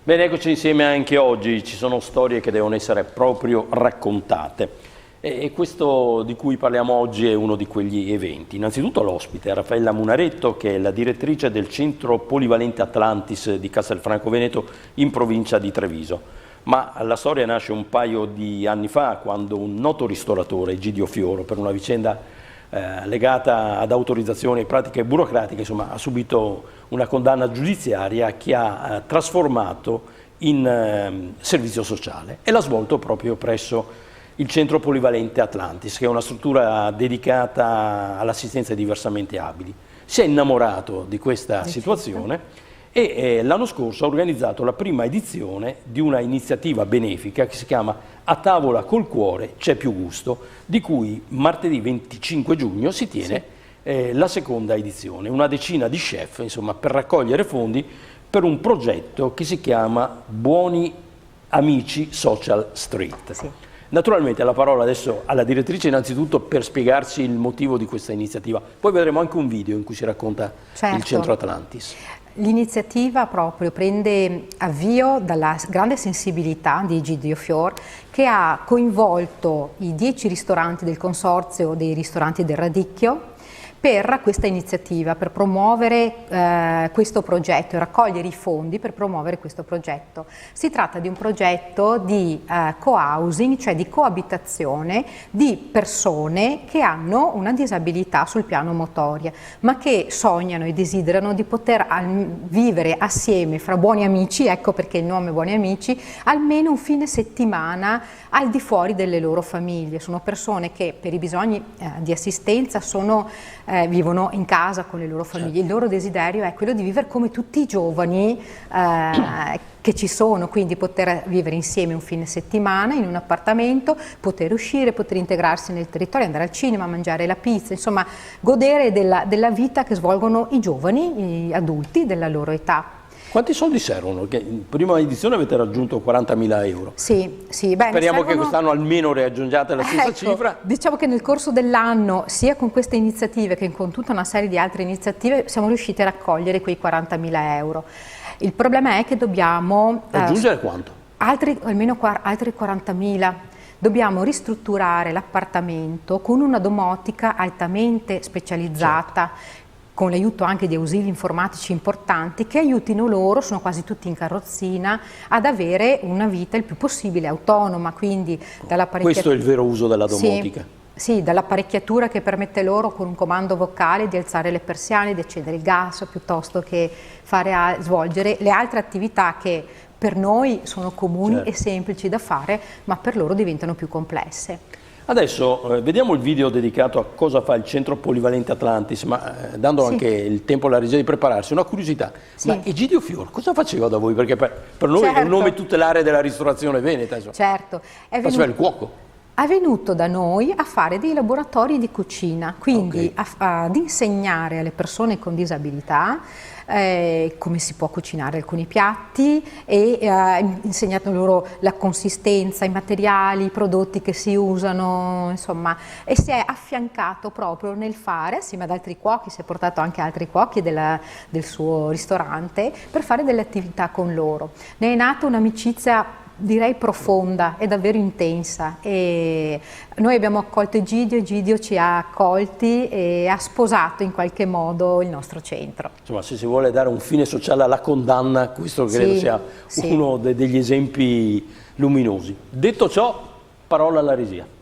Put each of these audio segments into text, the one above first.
Bene, eccoci insieme anche oggi. Ci sono storie che devono essere proprio raccontate. E questo di cui parliamo oggi è uno di quegli eventi. Innanzitutto l'ospite, Raffaella Munaretto, che è la direttrice del Centro Polivalente Atlantis di Castelfranco Veneto in provincia di Treviso. Ma la storia nasce un paio di anni fa, quando un noto ristoratore, Egidio Fioro, per una vicenda legata ad autorizzazioni e pratiche burocratiche, insomma, ha subito una condanna giudiziaria che ha trasformato in servizio sociale e l'ha svolto proprio presso il Centro Polivalente Atlantis, che è una struttura dedicata all'assistenza ai diversamente abili. Si è innamorato di questa situazione e l'anno scorso ha organizzato la prima edizione di una iniziativa benefica che si chiama A tavola col cuore c'è più gusto, di cui martedì 25 giugno si tiene la seconda edizione. Una decina di chef, insomma, per raccogliere fondi per un progetto che si chiama Buoni Amici Social Street. Sì. Naturalmente la parola adesso alla direttrice, innanzitutto per spiegarci il motivo di questa iniziativa. Poi vedremo anche un video in cui si racconta il Centro Atlantis. L'iniziativa proprio prende avvio dalla grande sensibilità di Egidio Fior, che ha coinvolto i 10 ristoranti del consorzio dei ristoranti del Radicchio per questa iniziativa, per promuovere questo progetto e raccogliere i fondi per promuovere questo progetto. Si tratta di un progetto di co-housing, cioè di coabitazione di persone che hanno una disabilità sul piano motoria, ma che sognano e desiderano di poter vivere assieme fra buoni amici, ecco perché il nome Buoni Amici, almeno un fine settimana al di fuori delle loro famiglie. Sono persone che per i bisogni di assistenza vivono in casa con le loro famiglie. Il loro desiderio è quello di vivere come tutti i giovani che ci sono, quindi poter vivere insieme un fine settimana in un appartamento, poter uscire, poter integrarsi nel territorio, andare al cinema, mangiare la pizza, insomma godere della vita che svolgono i giovani, gli adulti della loro età. Quanti soldi servono? Che in prima edizione avete raggiunto 40.000 euro. Sì. Speriamo che quest'anno almeno raggiungiate la stessa cifra. Diciamo che nel corso dell'anno, sia con queste iniziative che con tutta una serie di altre iniziative, siamo riusciti a raccogliere quei 40.000 euro. Il problema è che dobbiamo raggiungere quanto? Almeno altri 40.000. Dobbiamo ristrutturare l'appartamento con una domotica altamente specializzata, con l'aiuto anche di ausili informatici importanti che aiutino loro, sono quasi tutti in carrozzina, ad avere una vita il più possibile autonoma, quindi Questo è il vero uso della domotica. Sì, dall'apparecchiatura che permette loro con un comando vocale di alzare le persiane, di accendere il gas, piuttosto che svolgere le altre attività che per noi sono comuni e semplici da fare, ma per loro diventano più complesse. Adesso vediamo il video dedicato a cosa fa il Centro Polivalente Atlantis, ma dando anche il tempo alla regia di prepararsi, una curiosità, ma Egidio Fior cosa faceva da voi? Perché per noi è un nome tutelare della ristorazione veneta. Certo. Faceva il cuoco. È venuto da noi a fare dei laboratori di cucina, quindi ad insegnare alle persone con disabilità come si può cucinare alcuni piatti e insegnato loro la consistenza, i materiali, i prodotti che si usano, insomma, e si è affiancato proprio nel fare, assieme ad altri cuochi, si è portato anche altri cuochi del suo ristorante per fare delle attività con loro. Ne è nata un'amicizia direi profonda e davvero intensa, e noi abbiamo accolto Egidio ci ha accolti e ha sposato in qualche modo il nostro centro. Insomma, se si vuole dare un fine sociale alla condanna, questo credo sia uno degli esempi luminosi. Detto ciò, parola alla regia.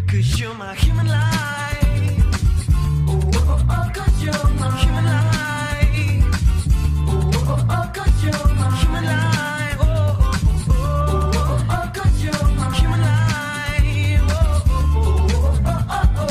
'cause you're my human light. Oh, oh, oh, 'cause you're my human light. Oh, oh, oh, 'cause you're my human light. Oh, oh, oh, oh, oh, 'cause you're my human light. Oh, oh, oh, oh, oh,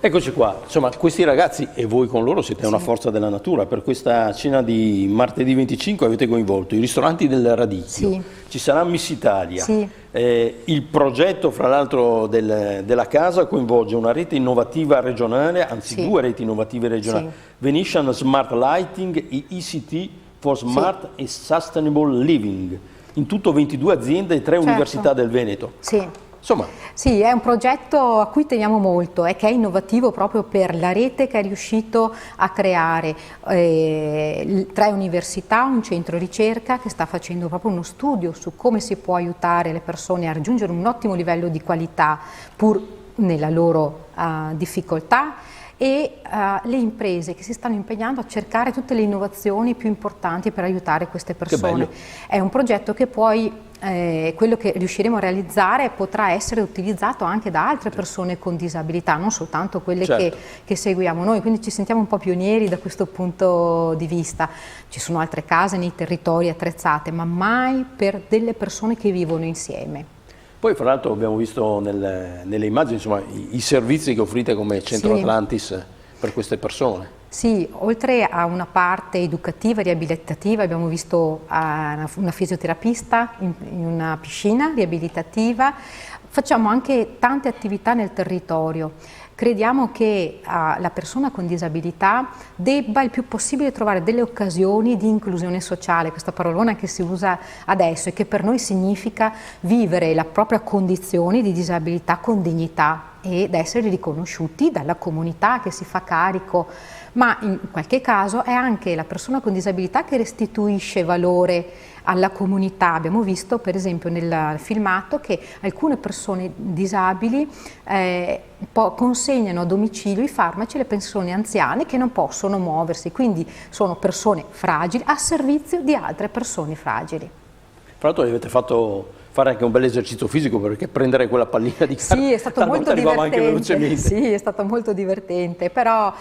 Eccoci qua, insomma questi ragazzi e voi con loro siete una forza della natura. Per questa cena di martedì 25 avete coinvolto i ristoranti del Radicchio, ci sarà Miss Italia, il progetto fra l'altro della casa coinvolge una rete innovativa regionale, anzi due reti innovative regionali, Venetian Smart Lighting e ICT for Smart e Sustainable Living, in tutto 22 aziende e 3 università del Veneto. Insomma. Sì, è un progetto a cui teniamo molto e che è innovativo proprio per la rete che è riuscito a creare 3 università, un centro ricerca che sta facendo proprio uno studio su come si può aiutare le persone a raggiungere un ottimo livello di qualità pur nella loro difficoltà, e le imprese che si stanno impegnando a cercare tutte le innovazioni più importanti per aiutare queste persone. È un progetto che poi quello che riusciremo a realizzare potrà essere utilizzato anche da altre persone con disabilità, non soltanto quelle che seguiamo noi, quindi ci sentiamo un po' pionieri da questo punto di vista. Ci sono altre case nei territori attrezzate, ma mai per delle persone che vivono insieme. Poi fra l'altro abbiamo visto nelle immagini insomma, i servizi che offrite come Centro Atlantis per queste persone. Sì, oltre a una parte educativa, riabilitativa, abbiamo visto una fisioterapista in una piscina riabilitativa, facciamo anche tante attività nel territorio. Crediamo che la persona con disabilità debba il più possibile trovare delle occasioni di inclusione sociale, questa parolona che si usa adesso e che per noi significa vivere la propria condizione di disabilità con dignità ed essere riconosciuti dalla comunità che si fa carico, ma in qualche caso è anche la persona con disabilità che restituisce valore alla comunità. Abbiamo visto per esempio nel filmato che alcune persone disabili consegnano a domicilio i farmaci alle persone anziane che non possono muoversi, quindi sono persone fragili a servizio di altre persone fragili. Fra l'altro avete fatto fare anche un bel esercizio fisico, perché prendere quella pallina di carta è stato molto divertente. Anche velocemente. Sì, è stato molto divertente, però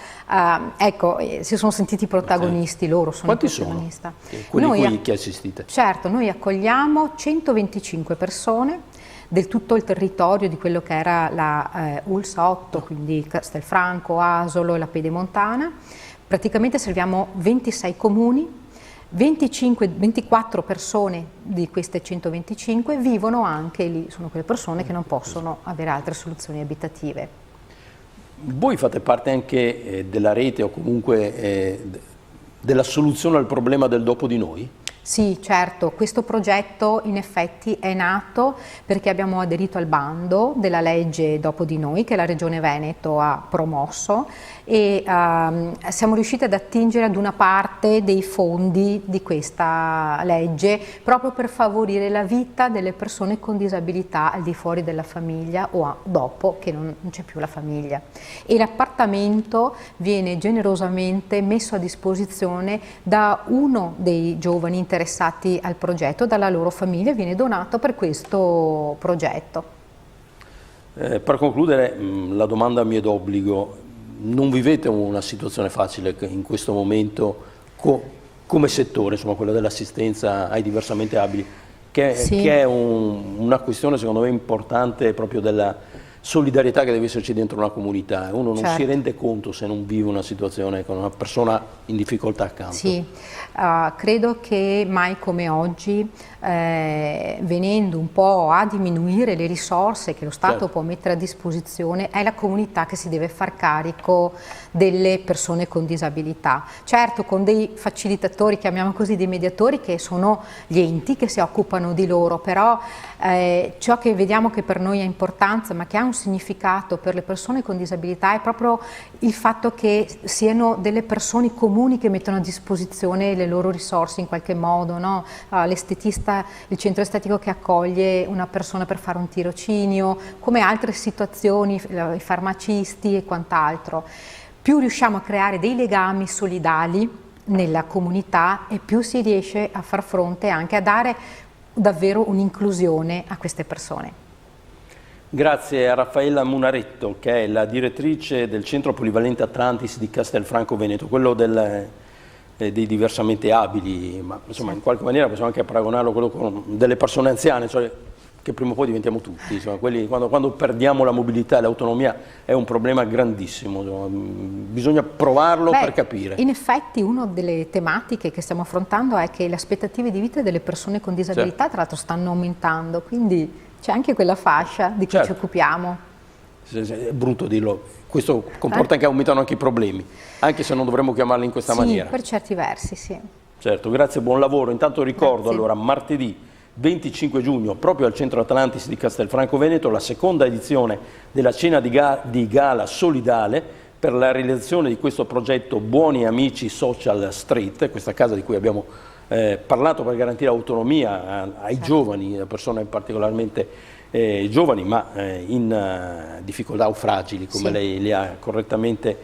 ecco, si sono sentiti protagonisti, loro sono Quanti i protagonisti. Sono? Quelli che assistite? Certo, noi accogliamo 125 persone del tutto il territorio di quello che era la ULSS 8, quindi Castelfranco, Asolo e la Pedemontana. Praticamente serviamo 26 comuni. 24 persone di queste 125 vivono anche lì, sono quelle persone che non possono avere altre soluzioni abitative. Voi fate parte anche della rete o comunque della soluzione al problema del dopo di noi? Sì, certo, questo progetto in effetti è nato perché abbiamo aderito al bando della legge Dopo di Noi che la Regione Veneto ha promosso e siamo riusciti ad attingere ad una parte dei fondi di questa legge proprio per favorire la vita delle persone con disabilità al di fuori della famiglia o dopo che non c'è più la famiglia. E l'appartamento viene generosamente messo a disposizione da uno dei giovani interessati al progetto, dalla loro famiglia, viene donato per questo progetto. Per concludere, la domanda mi è d'obbligo. Non vivete una situazione facile in questo momento come settore, insomma, quello dell'assistenza ai diversamente abili, che è una questione secondo me importante proprio solidarietà che deve esserci dentro una comunità. Uno non si Certo. rende conto se non vive una situazione con una persona in difficoltà accanto. Sì, credo che mai come oggi, venendo un po' a diminuire le risorse che lo Stato Certo. può mettere a disposizione, è la comunità che si deve far carico delle persone con disabilità. Certo, con dei facilitatori, chiamiamo così, dei mediatori, che sono gli enti che si occupano di loro, però ciò che vediamo che per noi ha importanza, ma che ha un significato per le persone con disabilità, è proprio il fatto che siano delle persone comuni che mettono a disposizione le loro risorse in qualche modo, no? L'estetista, il centro estetico che accoglie una persona per fare un tirocinio, come altre situazioni, i farmacisti e quant'altro. Più riusciamo a creare dei legami solidali nella comunità e più si riesce a far fronte anche a dare davvero un'inclusione a queste persone. Grazie a Raffaella Munaretto, che è la direttrice del Centro Polivalente Atlantis di Castelfranco Veneto, quello dei diversamente abili, ma insomma in qualche maniera possiamo anche paragonarlo a quello con delle persone anziane, cioè che prima o poi diventiamo tutti. Insomma, quando perdiamo la mobilità e l'autonomia è un problema grandissimo, insomma, bisogna provarlo per capire. In effetti una delle tematiche che stiamo affrontando è che le aspettative di vita delle persone con disabilità tra l'altro stanno aumentando, quindi c'è anche quella fascia di cui ci occupiamo. È brutto dirlo, questo comporta che aumentano anche i problemi, anche se non dovremmo chiamarli in questa maniera. Sì, per certi versi, sì. Certo, grazie, buon lavoro. Intanto ricordo Grazie. allora martedì 25 giugno, proprio al Centro Atlantis di Castelfranco Veneto, la seconda edizione della cena di gala solidale per la realizzazione di questo progetto Buoni Amici Social Street, questa casa di cui abbiamo parlato per garantire autonomia ai giovani, a persone particolarmente giovani ma in difficoltà o fragili, come lei le ha correttamente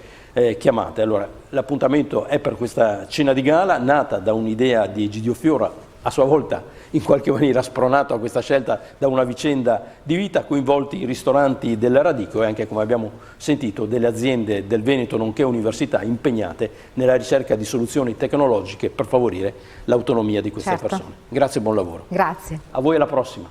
chiamate. Allora, l'appuntamento è per questa cena di gala, nata da un'idea di Egidio Fiora, a sua volta in qualche maniera spronato a questa scelta da una vicenda di vita, coinvolti i ristoranti del Radico e anche, come abbiamo sentito, delle aziende del Veneto nonché università impegnate nella ricerca di soluzioni tecnologiche per favorire l'autonomia di queste persone. Grazie e buon lavoro. Grazie. A voi alla prossima.